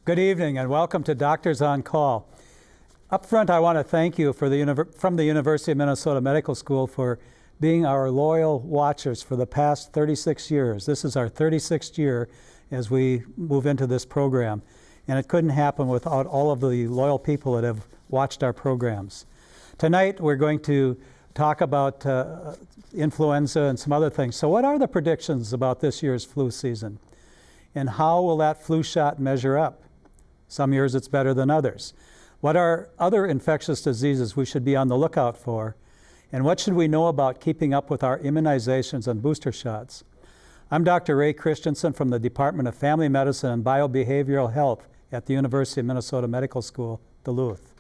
Good evening and welcome to Doctors on Call. Up front, I want to thank you from the University of Minnesota Medical School for being our loyal watchers for the past 36 years. This is our 36th year as we move into this program. And it couldn't happen without all of the loyal people that have watched our programs. Tonight, we're going to talk about influenza and some other things. So what are the predictions about this year's flu season? And how will that flu shot measure up? Some years it's better than others. What are other infectious diseases we should be on the lookout for? And what should we know about keeping up with our immunizations and booster shots? I'm Dr. Ray Christensen from the Department of Family Medicine and Biobehavioral Health at the University of Minnesota Medical School, Duluth.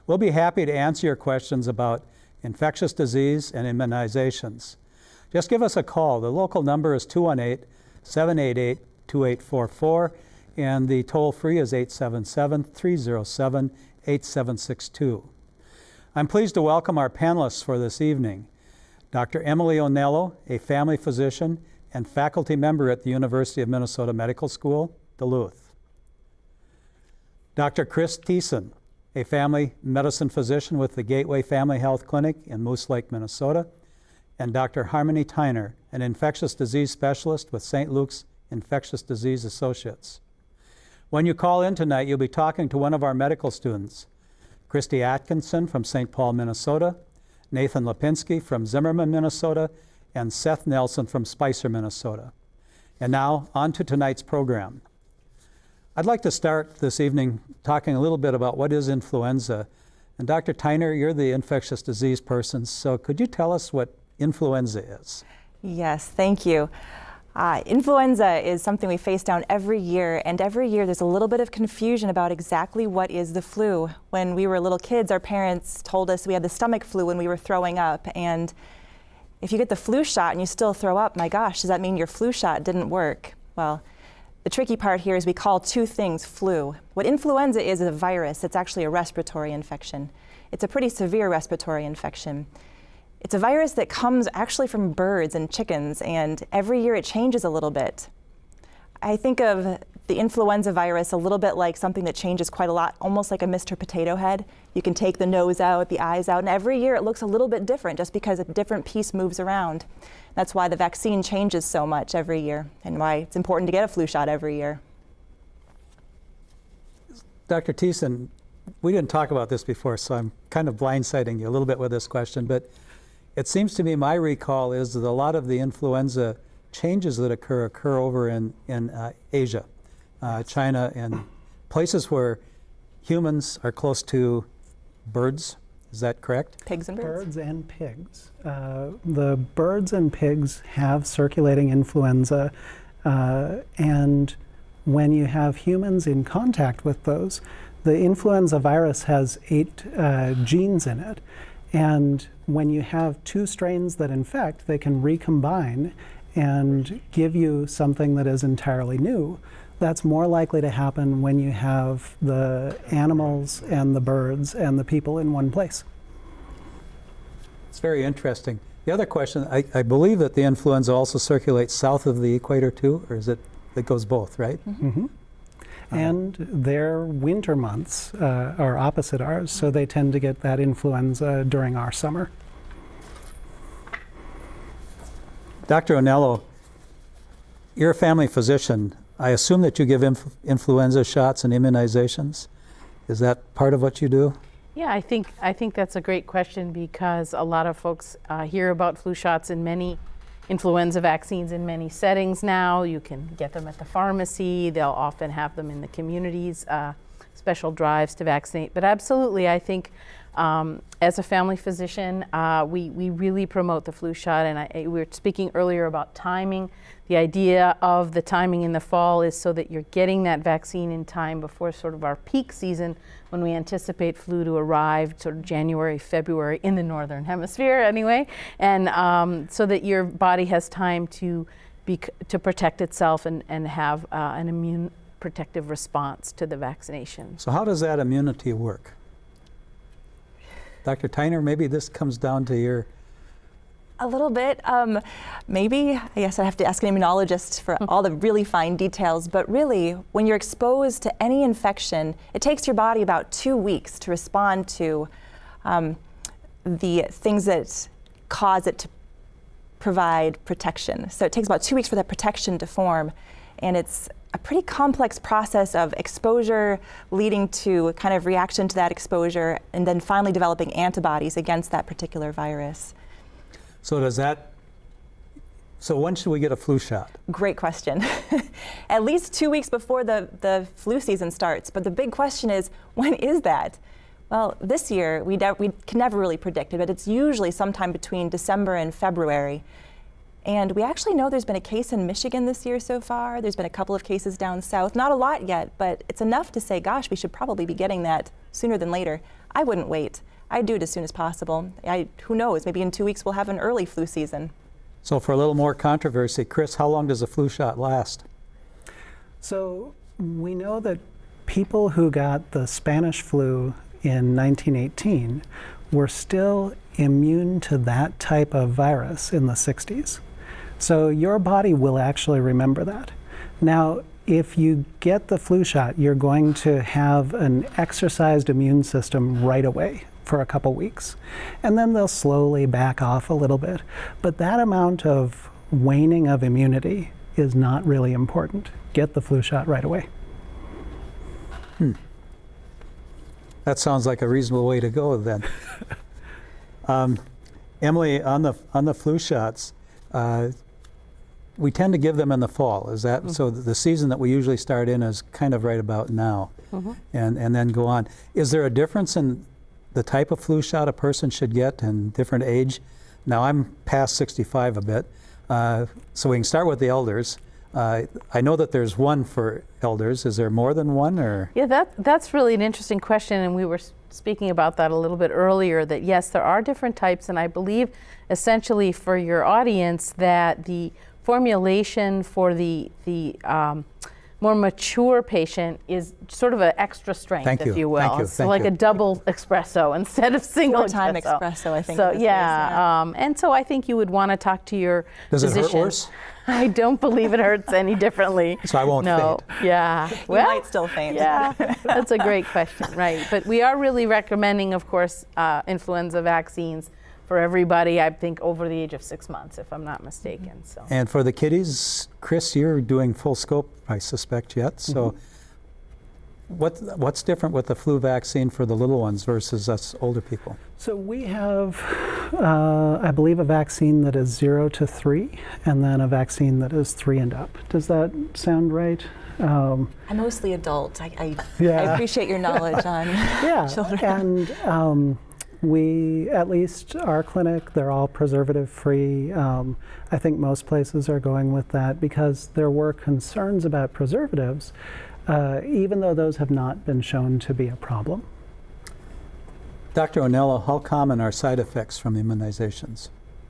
We'll be happy to answer your questions about infectious disease and immunizations. Just give us a call. The local number is 218-788-2844, and the toll-free is 877-307-8762. I'm pleased to welcome our panelists for this evening. Dr. Emily Onello, a family physician and faculty member at the University of Minnesota Medical School, Duluth. Dr. Chris Thiessen, a family medicine physician with the Gateway Family Health Clinic in Moose Lake, Minnesota, and Dr. Harmony Tyner, an infectious disease specialist with St. Luke's Infectious Disease Associates. When you call in tonight, you'll be talking to one of our medical students, Christy Atkinson from St. Paul, Minnesota, Nathan Lipinski from Zimmerman, Minnesota, and Seth Nelson from Spicer, Minnesota. And now, on to tonight's program. I'd like to start this evening talking a little bit about what is influenza. And Dr. Tyner, you're the infectious disease person, so could you tell us what influenza is? Yes, thank you. Influenza is something we face down every year, and every year there's a little bit of confusion about exactly what is the flu. When we were little kids, our parents told us we had the stomach flu when we were throwing up, and if you get the flu shot and you still throw up, my gosh, does that mean your flu shot didn't work? Well, the tricky part here is we call two things flu. What influenza is a virus. It's actually a respiratory infection. It's a pretty severe respiratory infection. It's a virus that comes actually from birds and chickens, and every year it changes a little bit. I think of the influenza virus a little bit like something that changes quite a lot, almost like a Mr. Potato Head. You can take the nose out, the eyes out, and every year it looks a little bit different just because a different piece moves around. That's why the vaccine changes so much every year and why it's important to get a flu shot every year. Dr. Thiessen, we didn't talk about this before, so I'm kind of blindsiding you a little bit with this question, but it seems to me my recall is that a lot of the influenza changes that occur over in Asia, China, and places where humans are close to birds. Is that correct? Pigs and birds? Birds and pigs. The birds and pigs have circulating influenza, and when you have humans in contact with those, the influenza virus has 8 genes in it. And when you have 2 strains that infect, they can recombine and give you something that is entirely new. That's more likely to happen when you have the animals and the birds and the people in one place. It's very interesting. The other question, I believe that the influenza also circulates south of the equator too, or is it goes both, right? Mm-hmm. And their winter months are opposite ours, so they tend to get that influenza during our summer. Dr. Onello, you're a family physician. I assume that you give influenza shots and immunizations. Is that part of what you do? Yeah, I think that's a great question because a lot of folks hear about flu shots in many influenza vaccines in many settings now. You can get them at the pharmacy. They'll often have them in the communities, special drives to vaccinate. But absolutely, I think as a family physician, we really promote the flu shot. And we were speaking earlier about timing. The idea of the timing in the fall is so that you're getting that vaccine in time before sort of our peak season when we anticipate flu to arrive sort of January, February in the northern hemisphere anyway, and so that your body has time to protect itself and have an immune protective response to the vaccination. So how does that immunity work? Dr. Tyner, maybe this comes down to your A little bit. Maybe, I guess I'd have to ask an immunologist for all the really fine details, but really, when you're exposed to any infection, it takes your body about 2 weeks to respond to the things that cause it to provide protection. So it takes about 2 weeks for that protection to form, and it's a pretty complex process of exposure leading to kind of reaction to that exposure, and then finally developing antibodies against that particular virus. So when should we get a flu shot? Great question. At least 2 weeks before the flu season starts. But the big question is, when is that? Well, this year, we can never really predict it, but it's usually sometime between December and February. And we actually know there's been a case in Michigan this year so far. There's been a couple of cases down south. Not a lot yet, but it's enough to say, gosh, we should probably be getting that sooner than later. I wouldn't wait. I'd do it as soon as possible. Who knows, maybe in 2 weeks we'll have an early flu season. So for a little more controversy, Chris, how long does a flu shot last? So we know that people who got the Spanish flu in 1918 were still immune to that type of virus in the 60s. So your body will actually remember that. Now, if you get the flu shot, you're going to have an exercised immune system right away for a couple weeks. And then they'll slowly back off a little bit. But that amount of waning of immunity is not really important. Get the flu shot right away. That sounds like a reasonable way to go then. Emily, on the flu shots, we tend to give them in the fall. Is that so? The season that we usually start in is kind of right about now, and then go on. Is there a difference in the type of flu shot a person should get and different age? Now I'm past 65 a bit, so we can start with the elders. I know that there's one for elders. Is there more than one, or? Yeah, that's really an interesting question, and we were speaking about that a little bit earlier, that yes, there are different types, and I believe essentially for your audience that the formulation for the more mature patient is sort of an extra strength, if you will. Thank you. So like a double espresso instead of single Four-time espresso, I think. So in this yeah, case, yeah. And so I think you would want to talk to your physician. Does it hurt worse? I don't believe it hurts any differently. So I won't No, faint. yeah. You might still faint. Yeah, that's a great question, right? But we are really recommending, of course, influenza vaccines for everybody, I think, over the age of 6 months, if I'm not mistaken. So. And for the kiddies, Chris, you're doing full scope, I suspect, yet. So what's different with the flu vaccine for the little ones versus us older people? So we have, I believe, a vaccine that is 0 to 3, and then a vaccine that is 3 and up. Does that sound right? I'm mostly adult. I Yeah. appreciate your knowledge on children. And we, at least our clinic, they're all preservative-free. I think most places are going with that because there were concerns about preservatives, even though those have not been shown to be a problem. Dr. Onello, how common are side effects from immunizations?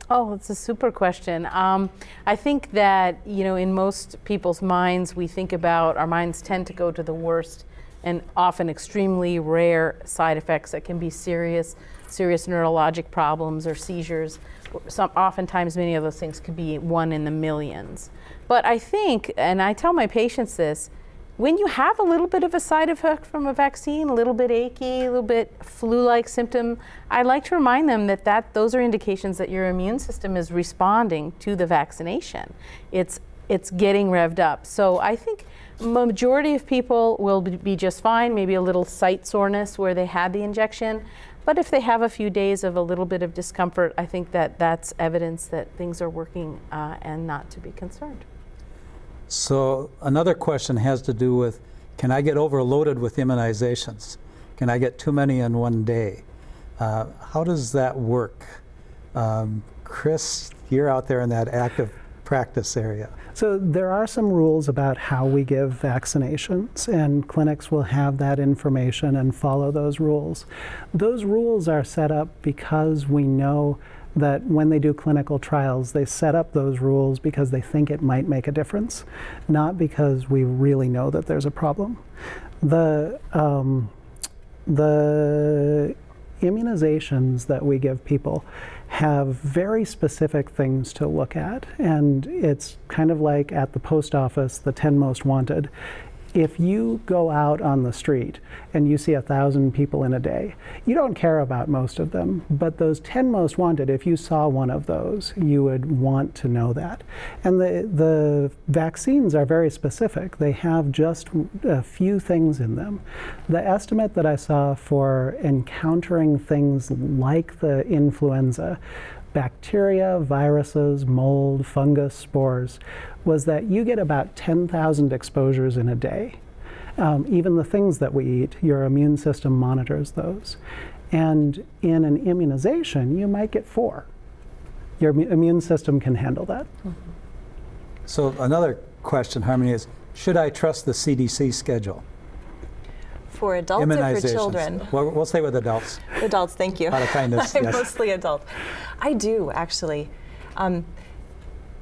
Oh, it's a super question. I think that, in most people's minds, our minds tend to go to the worst and often extremely rare side effects that can be serious neurologic problems or seizures. Oftentimes many of those things could be 1 in the millions. But I think, and I tell my patients this, when you have a little bit of a side effect from a vaccine, a little bit achy, a little bit flu-like symptom, I like to remind them that those are indications that your immune system is responding to the vaccination. It's getting revved up. So I think majority of people will be just fine, maybe a little site soreness where they had the injection. But if they have a few days of a little bit of discomfort, I think that's evidence that things are working and not to be concerned. So another question has to do with, can I get overloaded with immunizations? Can I get too many in one day? How does that work? Chris, you're out there in that active practice area. So there are some rules about how we give vaccinations, and clinics will have that information and follow those rules. Those rules are set up because we know that when they do clinical trials, they set up those rules because they think it might make a difference, not because we really know that there's a problem. The immunizations that we give people have very specific things to look at, and it's kind of like at the post office, the 10 most wanted. If you go out on the street and you see 1,000 people in a day, you don't care about most of them, but those 10 most wanted, if you saw one of those, you would want to know that. And the vaccines are very specific. They have just a few things in them. The estimate that I saw for encountering things like the influenza, bacteria, viruses, mold, fungus, spores, was that you get about 10,000 exposures in a day. Even the things that we eat, your immune system monitors those. And in an immunization, you might get 4. Your immune system can handle that. So another question, Harmony, is should I trust the CDC schedule? For adults or for Immunizations. children? Well, we'll stay with adults. Adults, thank you. Out of kindness, I'm yes. mostly adult. I do, actually.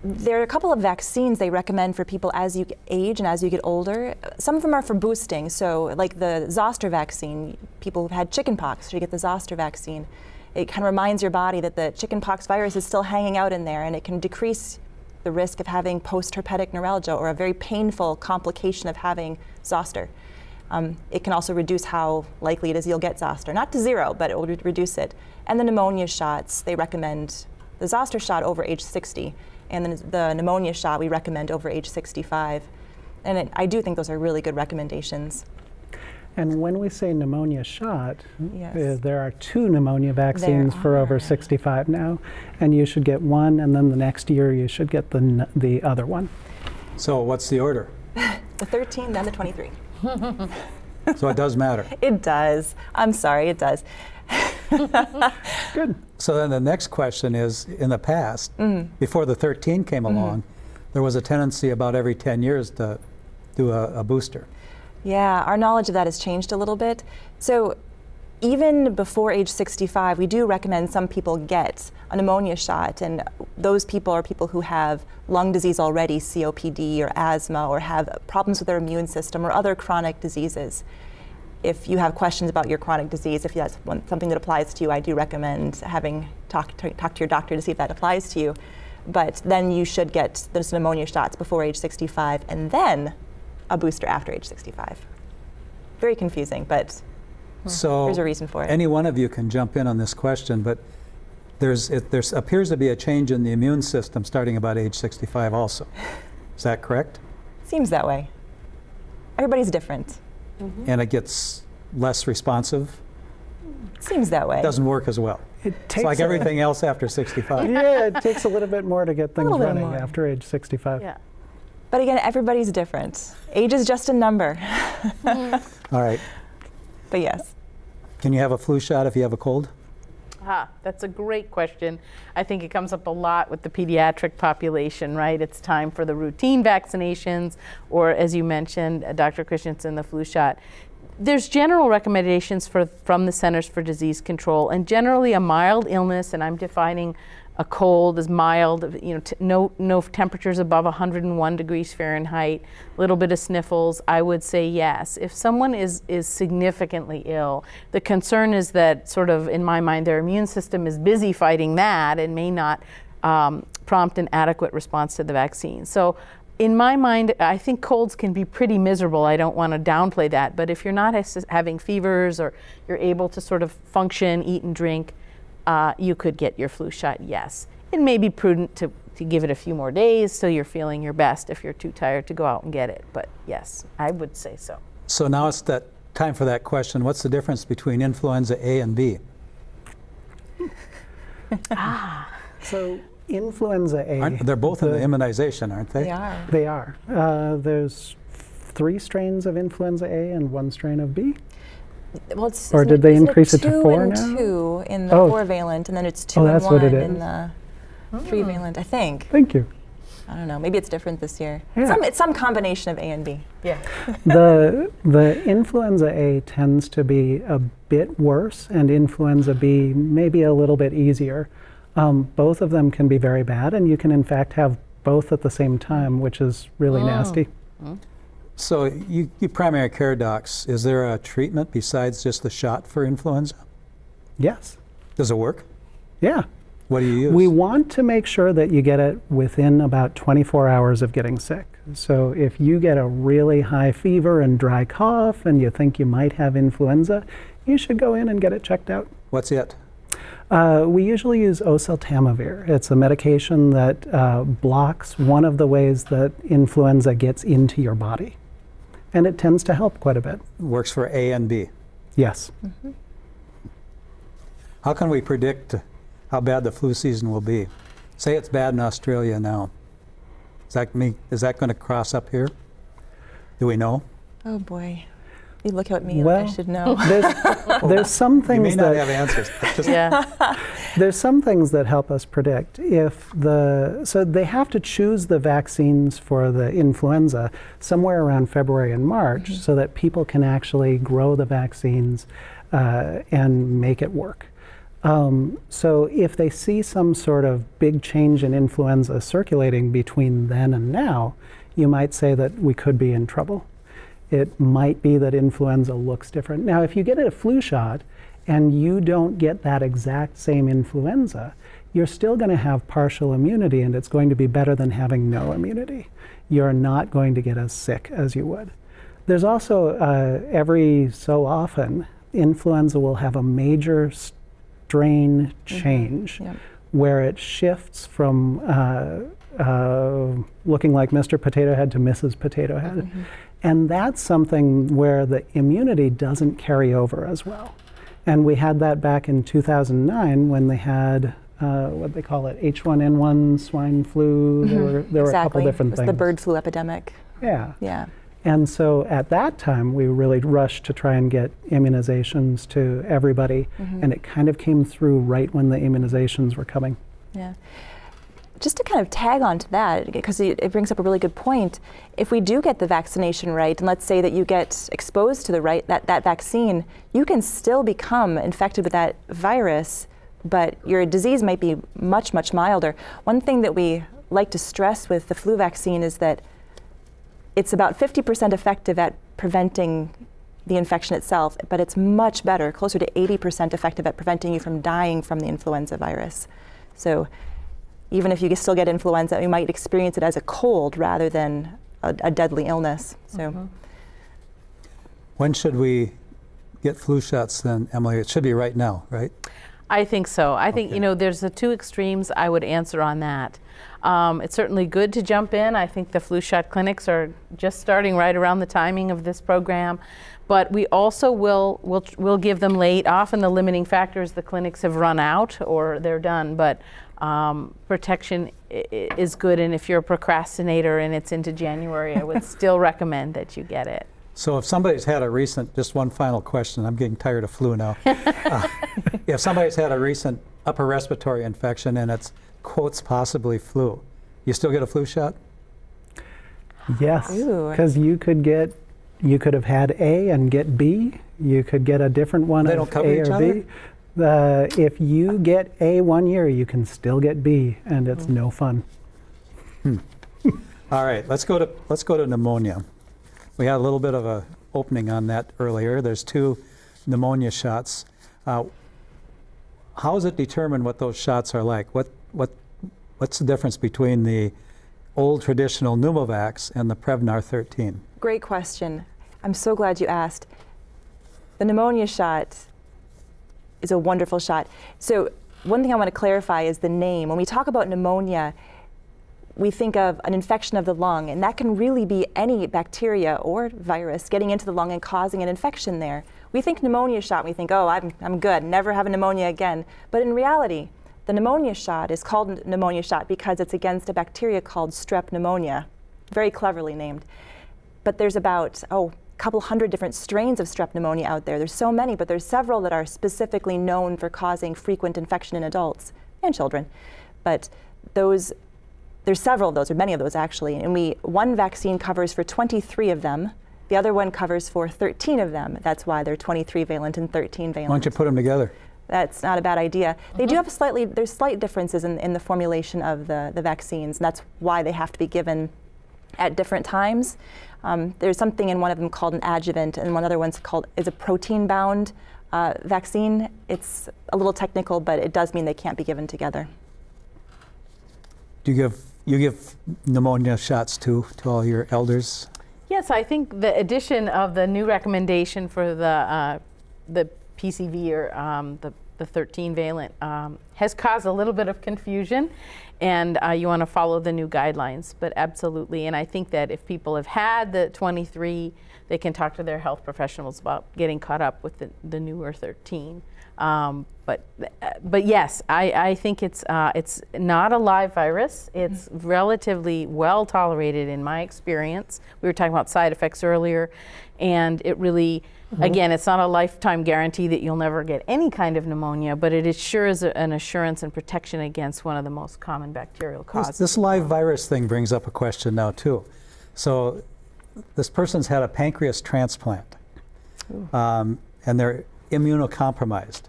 There are a couple of vaccines they recommend for people as you age and as you get older. Some of them are for boosting, so like the zoster vaccine, people who've had chickenpox should get the zoster vaccine. It kind of reminds your body that the chickenpox virus is still hanging out in there, and it can decrease the risk of having post-herpetic neuralgia, or a very painful complication of having zoster. It can also reduce how likely it is you'll get zoster. Not to 0, but it will reduce it. And the pneumonia shots, they recommend the zoster shot over age 60. And then the pneumonia shot we recommend over age 65. And I do think those are really good recommendations. And when we say pneumonia shot, Yes. there are 2 pneumonia vaccines for over are. 65 now. And you should get one, and then the next year you should get the other one. So what's the order? The 13, then the 23. So it does matter. It does. I'm sorry, it does. Good. So then the next question is, in the past, before the 13 came along, there was a tendency about every 10 years to do a booster. Yeah, our knowledge of that has changed a little bit. So even before age 65, we do recommend some people get a pneumonia shot, and those people are people who have lung disease already, COPD or asthma, or have problems with their immune system or other chronic diseases. If you have questions about your chronic disease, if that's something that applies to you, I do recommend having talk to your doctor to see if that applies to you. But then you should get those pneumonia shots before age 65, and then a booster after age 65. Very confusing, but So there's a reason for it. any one of you can jump in on this question, but there appears to be a change in the immune system starting about age 65 also. Is that correct? Seems that way. Everybody's different. And it gets less responsive? Seems that way. Doesn't work as well. It It's like everything else after 65. Yeah, it takes a little bit more to get things little bit running more. after age 65. Yeah. But again, everybody's different. Age is just a number. All right. But yes. Can you have a flu shot if you have a cold? That's a great question. I think it comes up a lot with the pediatric population, right? It's time for the routine vaccinations, or as you mentioned, Dr. Christensen, the flu shot. There's general recommendations from the Centers for Disease Control, and generally a mild illness, and I'm defining a cold as mild, no temperatures above 101 degrees Fahrenheit, little bit of sniffles, I would say yes. If someone is significantly ill, the concern is that sort of, in my mind, their immune system is busy fighting that and may not prompt an adequate response to the vaccine. So in my mind, I think colds can be pretty miserable. I don't want to downplay that, but if you're not having fevers or you're able to sort of function, eat and drink, you could get your flu shot, yes. It may be prudent to give it a few more days so you're feeling your best if you're too tired to go out and get it. But yes, I would say so. So now it's that time for that question. What's the difference between influenza A and B? So influenza A. They're both in the immunization, aren't they? They are. They are. There's 3 strains of influenza A and 1 strain of B. Well, Or did they increase it to 2 4 and now? 2 in the Oh. 4-valent, and then it's 2 and that's 1 what it in is. the 3-valent, I think. Thank you. I don't know. Maybe it's different this year. Yeah. It's some combination of A and B. Yeah. The influenza A tends to be a bit worse, and influenza B maybe a little bit easier. Both of them can be very bad, and you can in fact have both at the same time, which is really nasty. So you primary care docs, is there a treatment besides just the shot for influenza? Yes. Does it work? Yeah. What do you use? We want to make sure that you get it within about 24 hours of getting sick. So if you get a really high fever and dry cough and you think you might have influenza, you should go in and get it checked out. What's it? We usually use oseltamivir. It's a medication that blocks one of the ways that influenza gets into your body. And it tends to help quite a bit. Works for A and B. Yes. Mm-hmm. How can we predict how bad the flu season will be? Say it's bad in Australia now. Is that going to cross up here? Do we know? Oh boy. You look at me Well, like I should know. There's some things You may not that have answers. Just Yeah. there's some things that help us predict. So they have to choose the vaccines for the influenza somewhere around February and March so that people can actually grow the vaccines and make it work. So if they see some sort of big change in influenza circulating between then and now, you might say that we could be in trouble. It might be that influenza looks different. Now, if you get a flu shot and you don't get that exact same influenza, you're still going to have partial immunity, and it's going to be better than having no immunity. You're not going to get as sick as you would. There's also, every so often, influenza will have a major strain change where it shifts from looking like Mr. Potato Head to Mrs. Potato Head. And that's something where the immunity doesn't carry over as well. And we had that back in 2009 when they had, what they call it, H1N1 swine flu. There were a couple different It was things. the bird flu epidemic. Yeah. Yeah. And so at that time, we really rushed to try and get immunizations to everybody. And it kind of came through right when the immunizations were coming. Yeah. Just to kind of tag on to that, because it brings up a really good point, if we do get the vaccination right, and let's say that you get exposed to that vaccine, you can still become infected with that virus, but your disease might be much, much milder. One thing that we like to stress with the flu vaccine is that it's about 50% effective at preventing the infection itself, but it's much better, closer to 80% effective at preventing you from dying from the influenza virus. So even if you still get influenza, you might experience it as a cold rather than a deadly illness. So, when should we get flu shots then, Emily? It should be right now, right? I think so. I think, there's the two extremes I would answer on that. It's certainly good to jump in. I think the flu shot clinics are just starting right around the timing of this program. But we also will give them late. Often the limiting factor is the clinics have run out or they're done. But protection is good. And if you're a procrastinator and it's into January, I would still recommend that you get it. So if somebody's had a recent, just one final question, I'm getting tired of flu now. If somebody's had a recent upper respiratory infection and it's, quotes, possibly flu, you still get a flu shot? Yes, Ooh. because you could have had A and get B. You could get a different one They of don't cover A each or other? B. If you get A one year, you can still get B, and it's no fun. All right, let's go to pneumonia. We had a little bit of a opening on that earlier. There's 2 pneumonia shots. How is it determined what those shots are like? What's the difference between the old traditional Pneumovax and the Prevnar 13? great question. I'm so glad you asked. The pneumonia shot is a wonderful shot. So one thing I want to clarify is the name. When we talk about pneumonia, we think of an infection of the lung, and that can really be any bacteria or virus getting into the lung and causing an infection there. We think pneumonia shot, we think, oh, I'm good, never have a pneumonia again. But in reality, the pneumonia shot is called pneumonia shot because it's against a bacteria called strep pneumonia, very cleverly named. But there's about, a couple hundred different strains of strep pneumonia out there. There's so many, but there's several that are specifically known for causing frequent infection in adults and children. But there's several of those, or many of those actually, and one vaccine covers for 23 of them. The other one covers for 13 of them. That's why they're 23 valent and 13 valent. Why don't you put them together? That's not a bad idea. They do have there's slight differences in the formulation of the vaccines, and that's why they have to be given at different times. There's something in one of them called an adjuvant, and one other one's is a protein-bound Vaccine, it's a little technical, but it does mean they can't be given together. Do you give pneumonia shots too to all your elders? Yes, I think the addition of the new recommendation for the PCV or the 13-valent has caused a little bit of confusion, and you want to follow the new guidelines, but absolutely. And I think that if people have had the 23, they can talk to their health professionals about getting caught up with the newer 13. But yes, I think it's not a live virus. It's relatively well tolerated in my experience. We were talking about side effects earlier, and it really, again, it's not a lifetime guarantee that you'll never get any kind of pneumonia, but it sure is an assurance and protection against one of the most common bacterial causes. This live virus thing brings up a question now too. So this person's had a pancreas transplant, and they're immunocompromised.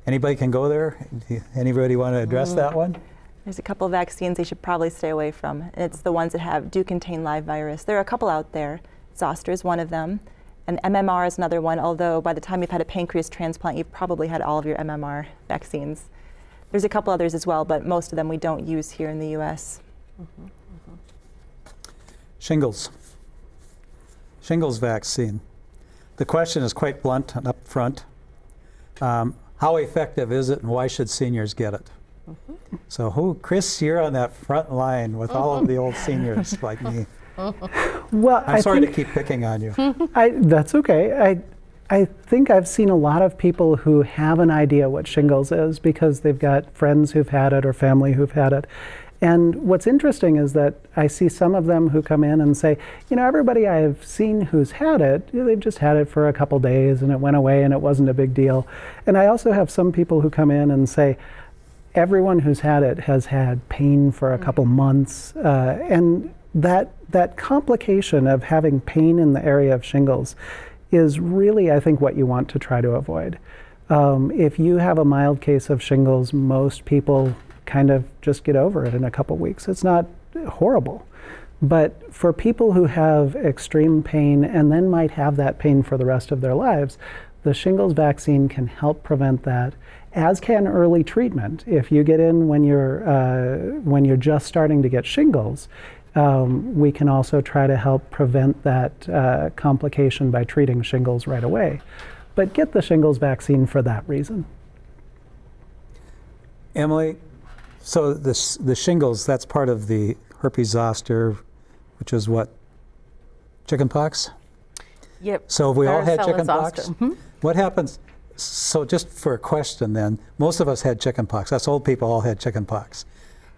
Anybody can go there? Anybody want to address that one? There's a couple of vaccines they should probably stay away from. And it's the ones that do contain live virus. There are a couple out there. Zoster is one of them. And MMR is another one, although by the time you've had a pancreas transplant, you've probably had all of your MMR vaccines. There's a couple others as well, but most of them we don't use here in the U.S. Shingles. Shingles vaccine. The question is quite blunt and up front. How effective is it, and why should seniors get it? So Chris, you're on that front line with all of the old seniors like me. Well, I'm sorry to keep picking on you. That's okay. I think I've seen a lot of people who have an idea what shingles is because they've got friends who've had it or family who've had it. And what's interesting is that I see some of them who come in and say, you know, everybody I've seen who's had it, they've just had it for a couple days and it went away and it wasn't a big deal. And I also have some people who come in and say, everyone who's had it has had pain for a couple months. And that complication of having pain in the area of shingles is really, I think, what you want to try to avoid. If you have a mild case of shingles, most people kind of just get over it in a couple weeks. It's not horrible. But for people who have extreme pain and then might have that pain for the rest of their lives, the shingles vaccine can help prevent that, as can early treatment. If you get in when you're just starting to get shingles, we can also try to help prevent that complication by treating shingles right away. But get the shingles vaccine for that reason. Emily, so the shingles, that's part of the herpes zoster, which is what? Chickenpox? Yep. So if we all had Varicella chickenpox, zoster. what happens? So just for a question then, most of us had chickenpox. Us old people all had chickenpox.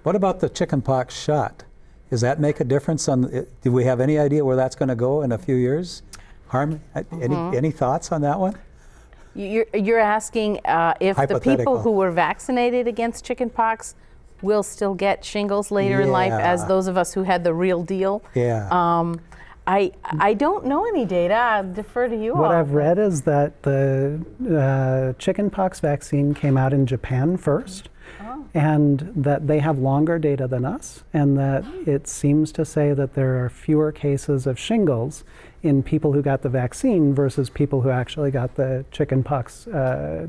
What about the chickenpox shot? Does that make a difference do we have any idea where that's going to go in a few years? Any thoughts on that one? You're asking if the people who were vaccinated against chickenpox will still get shingles later in life as those of us who had the real deal. Yeah. I don't know any data. I'll defer to you all. What I've read is that the chickenpox vaccine came out in Japan first, and that they have longer data than us, and that it seems to say that there are fewer cases of shingles in people who got the vaccine versus people who actually got the chickenpox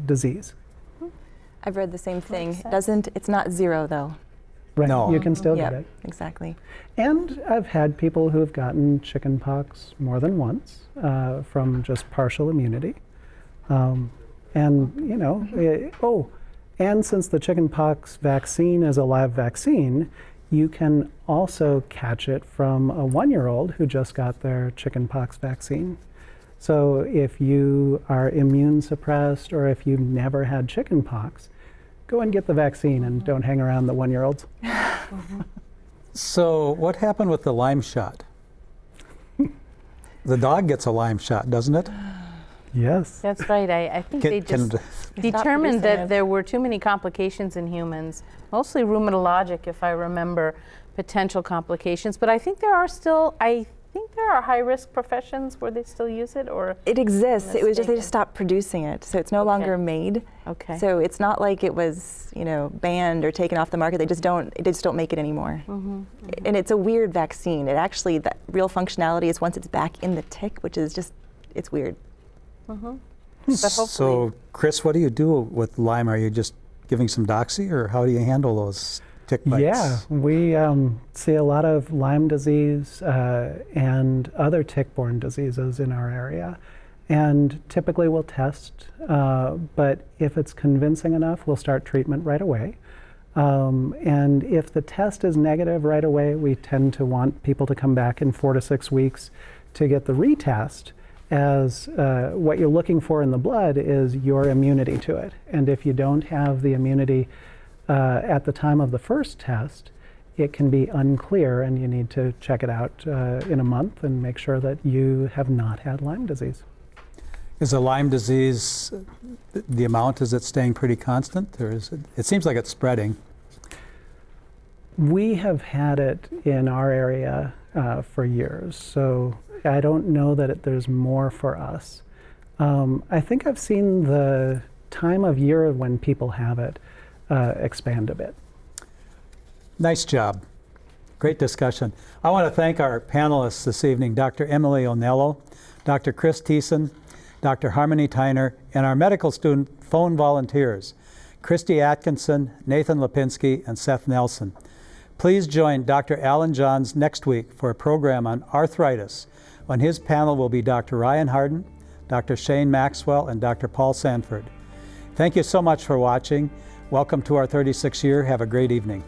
disease. I've read the same thing. It's not zero though. Right, No. you can still get it. Exactly. And I've had people who have gotten chickenpox more than once from just partial immunity. And, you know, and since the chickenpox vaccine is a live vaccine, you can also catch it from a 1-year-old who just got their chickenpox vaccine. So if you are immune suppressed or if you've never had chickenpox, go and get the vaccine and don't hang around the 1-year-olds. So what happened with the Lyme shot? The dog gets a Lyme shot, doesn't it? Yes. That's right. I think they just determined that there were too many complications in humans, mostly rheumatologic, if I remember, potential complications. But I think there are high-risk professions where they still use it, or it exists. It was just they just stopped producing it, so it's no longer made. Okay. So it's not like it was, banned or taken off the market. They just don't make it anymore. And it's a weird vaccine. It actually, the real functionality is once it's back in the tick, which is just, it's weird. But hopefully, So, Chris, what do you do with Lyme? Are you just giving some doxy, or how do you handle those tick bites? Yeah, we see a lot of Lyme disease and other tick-borne diseases in our area. And typically we'll test, but if it's convincing enough, we'll start treatment right away. And if the test is negative right away, we tend to want people to come back in 4 to 6 weeks to get the retest, as what you're looking for in the blood is your immunity to it. And if you don't have the immunity at the time of the first test, it can be unclear, and you need to check it out in a month and make sure that you have not had Lyme disease. Is the Lyme disease, the amount, is it staying pretty constant, or is it seems like it's spreading? We have had it in our area for years, so I don't know that there's more for us. I think I've seen the time of year when people have it expand a bit. Nice job. Great discussion. I want to thank our panelists this evening, Dr. Emily Onello, Dr. Chris Thiessen, Dr. Harmony Tyner, and our medical student phone volunteers, Christy Atkinson, Nathan Lipinski, and Seth Nelson. Please join Dr. Alan Johns next week for a program on arthritis. On his panel will be Dr. Ryan Harden, Dr. Shane Maxwell, and Dr. Paul Sanford. Thank you so much for watching. Welcome to our 36th year. Have a great evening.